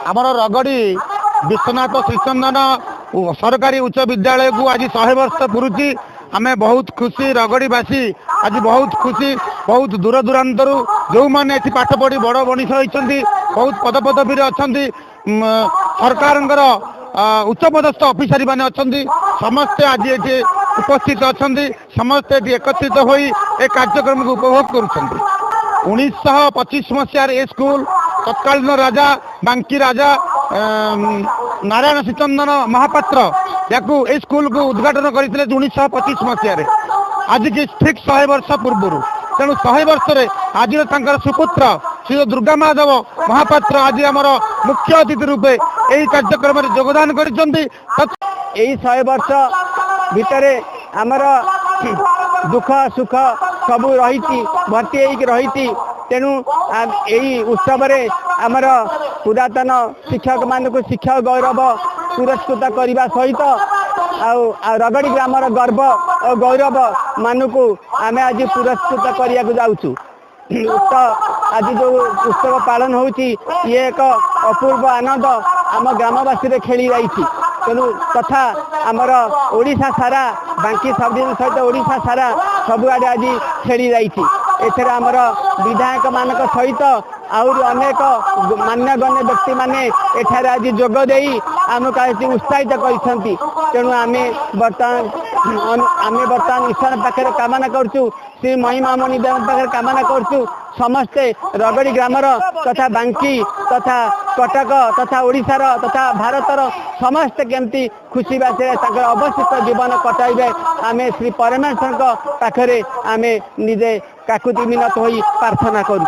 आमर रगड़ी विश्वनाथ श्रीचंदन सरकारी उच्च विद्यालय को आज 100 वर्ष पूर्ति आमे बहुत खुशी रगड़ीवासी आज बहुत खुशी बहुत दूर दूरांतर जो मैंने पाठ पढ़ी बड़ मनीष होती बहुत पदपदवी अच्छा सरकार उच्च पदस्थ अफिसरी मैंने अच्छा समस्ते आज ये उपस्थित अच्छा समस्ते एकत्रित हो कार्यक्रम को उपभोग कर 1925 मसीह ए स्कूल तत्कालीन राजा बांकी राजा नारायण श्रीचंदन महापात्र या स्कूल को उद्घाटन करते 1925 मसीह आज की ठीक 100 वर्ष पूर्व तेणु 100 वर्ष आज सुपुत्र श्री दुर्गा महादेव महापात्र आज आमर मुख्य अतिथि रूपे यही कार्यक्रम में योगदान कर 100 वर्ष भितर आमर दुख सुख सबू रही भर्ती रही तेणु यही उत्सव आमर पुरातन शिक्षक मान को शिक्षक गौरव पुरस्कृत करने सहित रगड़ी ग्रामर गर्व और गौरव मान को आम आज पुरस्कृत करने जाऊँ आज जो उत्सव पालन होती ये एक अपूर्व आनंद आम ग्रामवासी खेली रही तेणु तथा आमर ओडिशा सारा बांकी सब डिविजन सहित ओडिशा सारा सबुआडे आज खेली रही एथेर आमर विधायक मान सहित आहुरी अनेक मान्यगण्य व्यक्ति माने एठारे आज जोग देई आमको आज उत्साहित करछंती तेणु आमे बर्तमान ईश्वर पाखे कामना करछु श्री महिमामणि देव पाखे कामना करछु समस्ते रगड़ी ग्रामर तथा बांकी तथा कटक तथा ओडिशार तथा भारतर समस्ते केमती खुशी बासे अवस्थित जीवन कटाइबे आमे श्री परमेश्वर पाखे आमे निजे काकुति मिनत होई प्रार्थना करू।